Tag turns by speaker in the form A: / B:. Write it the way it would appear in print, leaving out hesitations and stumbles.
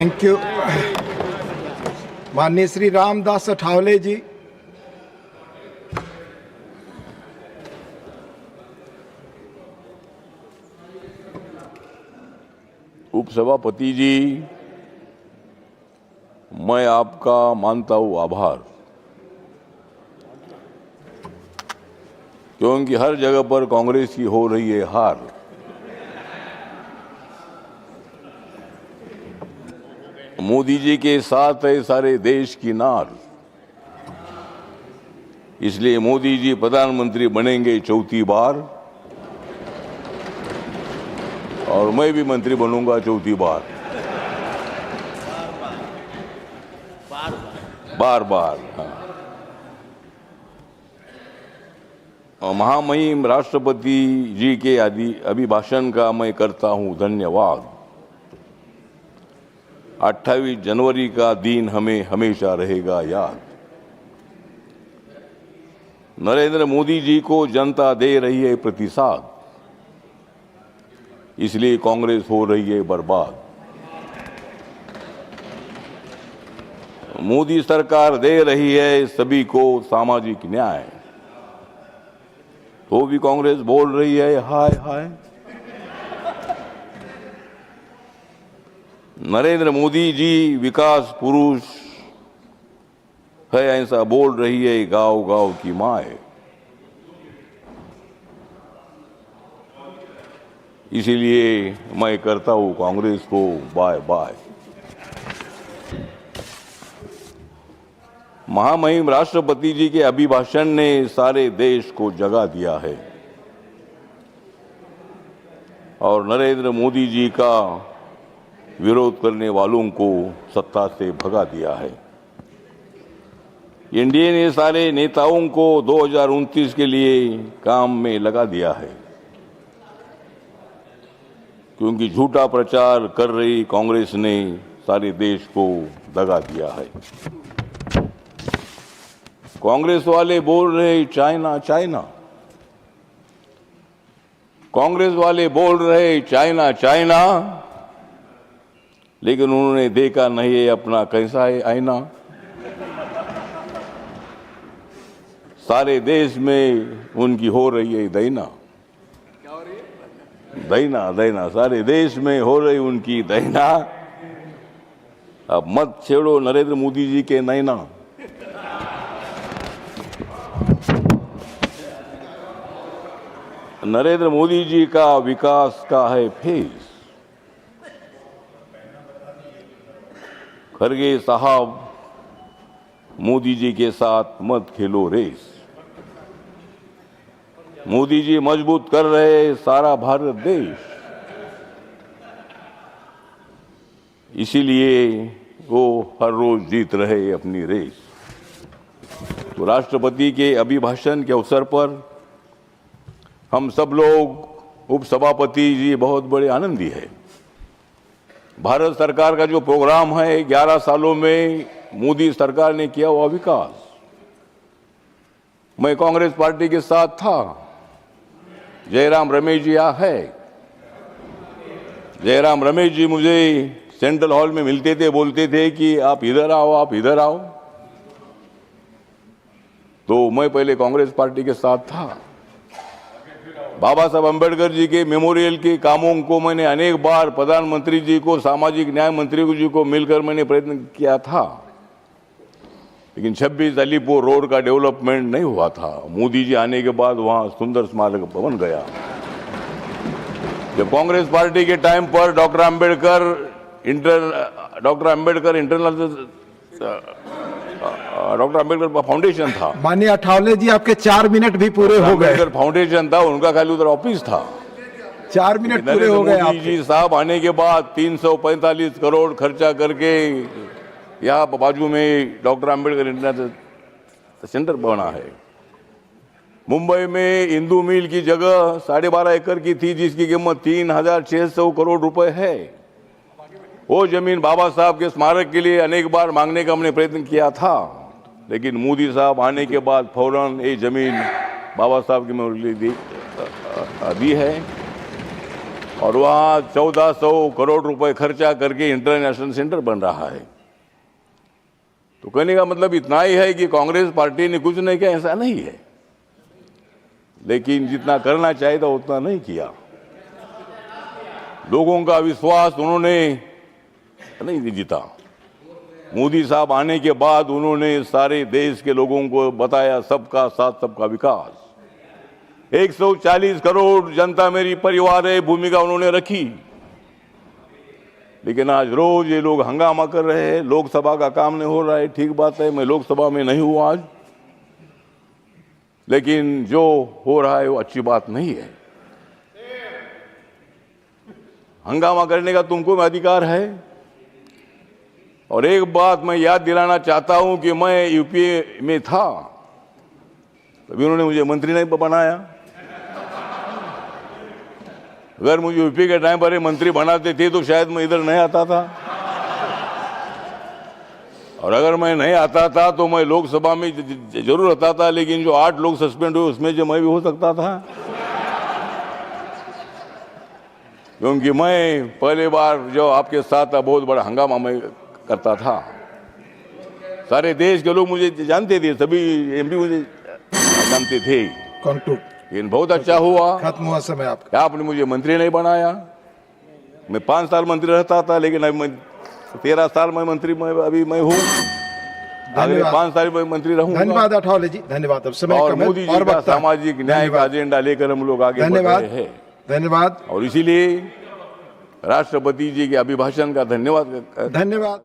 A: Thank you. माननीय श्री रामदास अठावले जी।
B: उपसभापति जी, मैं आपका मानता हूं आभार, क्योंकि हर जगह पर कांग्रेस की हो रही है हार। मोदी जी के साथ है सारे देश की नार, इसलिए मोदी जी प्रधानमंत्री बनेंगे चौथी बार और मैं भी मंत्री बनूंगा चौथी बार, बार बार। हाँ। और महामहिम राष्ट्रपति जी के अभिभाषण का मैं करता हूं धन्यवाद। 28 जनवरी का दिन हमें हमेशा रहेगा याद। नरेंद्र मोदी जी को जनता दे रही है प्रतिसाद, इसलिए कांग्रेस हो रही है बर्बाद। मोदी सरकार दे रही है सभी को सामाजिक न्याय, तो भी कांग्रेस बोल रही है हाय हाय। नरेंद्र मोदी जी विकास पुरुष है ऐसा बोल रही है गांव गांव की माए, इसीलिए मैं करता हूं कांग्रेस को बाय बाय। महामहिम राष्ट्रपति जी के अभिभाषण ने सारे देश को जगा दिया है और नरेंद्र मोदी जी का विरोध करने वालों को सत्ता से भगा दिया है। एनडीए ने सारे नेताओं को 2029 के लिए काम में लगा दिया है, क्योंकि झूठा प्रचार कर रही कांग्रेस ने सारे देश को दगा दिया है। कांग्रेस वाले बोल रहे चाइना चाइना, कांग्रेस वाले बोल रहे चाइना चाइना, लेकिन उन्होंने देखा नहीं है अपना कैसा है आईना। सारे देश में उनकी हो रही है दैना, क्या हो रही है? दैना दैना, सारे देश में हो रही उनकी दैना। अब मत छेड़ो नरेंद्र मोदी जी के नैना। नरेंद्र मोदी जी का विकास का है फेस। खरगे साहब, मोदी जी के साथ मत खेलो रेस। मोदी जी मजबूत कर रहे सारा भारत देश, इसीलिए वो हर रोज जीत रहे अपनी रेस। तो राष्ट्रपति के अभिभाषण के अवसर पर हम सब लोग, उपसभापति जी बहुत बड़े आनंदी है। भारत सरकार का जो प्रोग्राम है, 11 सालों में मोदी सरकार ने किया हुआ विकास, मैं कांग्रेस पार्टी के साथ था। जयराम रमेश जी यहाँ है। जयराम रमेश जी मुझे सेंट्रल हॉल में मिलते थे, बोलते थे कि आप इधर आओ, आप इधर आओ। तो मैं पहले कांग्रेस पार्टी के साथ था। बाबा साहब अम्बेडकर जी के मेमोरियल के कामों को मैंने अनेक बार प्रधानमंत्री जी को, सामाजिक न्याय मंत्री जी को मिलकर मैंने प्रयत्न किया था, लेकिन 26 अलीपुर रोड का डेवलपमेंट नहीं हुआ था। मोदी जी आने के बाद वहां सुंदर स्मारक बन गया। जब कांग्रेस पार्टी के टाइम पर डॉक्टर अम्बेडकर फाउंडेशन था।
A: माननीय अठावले जी, आपके 4 मिनट भी पूरे हो गए।
B: अम्बेडकर फाउंडेशन था, उनका खाली उधर ऑफिस था।
A: 4 मिनट पूरे हो गए।
B: मोदी जी साहब आने के बाद 345 करोड़ खर्चा करके यहाँ बाजू में डॉक्टर अम्बेडकर इंटरनेशनल सेंटर बना है। मुंबई में इंदू मिल की जगह 12.5 एकड़ की थी, जिसकी कीमत 3,600 करोड़ रुपए है। वो जमीन बाबा साहब के स्मारक के लिए अनेक बार मांगने का हमने प्रयत्न किया था, लेकिन मोदी साहब आने के बाद फौरन ये जमीन बाबा साहब की दी है। और वहाँ 1400 करोड़ रुपए खर्चा करके इंटरनेशनल सेंटर बन रहा है। तो कहने का मतलब इतना ही है कि कांग्रेस पार्टी ने कुछ नहीं किया, ऐसा नहीं है, लेकिन जितना करना चाहिए था उतना नहीं किया। लोगों का विश्वास उन्होंने नहीं जीता। मोदी साहब आने के बाद उन्होंने सारे देश के लोगों को बताया सबका साथ सबका विकास। 140 करोड़ जनता मेरी परिवार है भूमिका उन्होंने रखी। लेकिन आज रोज ये लोग हंगामा कर रहे हैं, लोकसभा का काम नहीं हो रहा है। ठीक बात है, मैं लोकसभा में नहीं हूं आज, लेकिन जो हो रहा है वो अच्छी बात नहीं है। हंगामा करने का तुमको अधिकार है। और एक बात मैं याद दिलाना चाहता हूं कि मैं यूपीए में था, तभी उन्होंने मुझे मंत्री नहीं बनाया। अगर मुझे यूपी के टाइम पर मंत्री बनाते थे तो शायद मैं इधर नहीं आता था, और अगर मैं नहीं आता था तो मैं लोकसभा में जरूर आता था, लेकिन जो 8 लोग सस्पेंड हुए उसमें जो मैं भी हो सकता था, क्योंकि मैं पहले बार जो आपके साथ था बहुत बड़ा हंगामा मैं करता था। सारे देश के लोग मुझे जानते थे, सभी एमपी मुझे जानते थे। लेकिन बहुत अच्छा हुआ,
A: खत्म हुआ समय आपका।
B: आपने मुझे मंत्री नहीं बनाया। मैं 5 साल मंत्री रहता था, लेकिन अब मैं 13 साल में मंत्री अभी मैं हूँ। अगले 5 साल में मंत्री रहूंगा।
A: धन्यवाद अठावले जी, धन्यवाद। अब समय
B: और
A: कम है,
B: मोदी जी
A: और
B: का
A: वक्त है।
B: सामाजिक न्याय का एजेंडा लेकर हम लोग आगे बढ़ रहे हैं।
A: धन्यवाद।
B: और इसीलिए राष्ट्रपति जी के अभिभाषण का धन्यवाद।
A: धन्यवाद।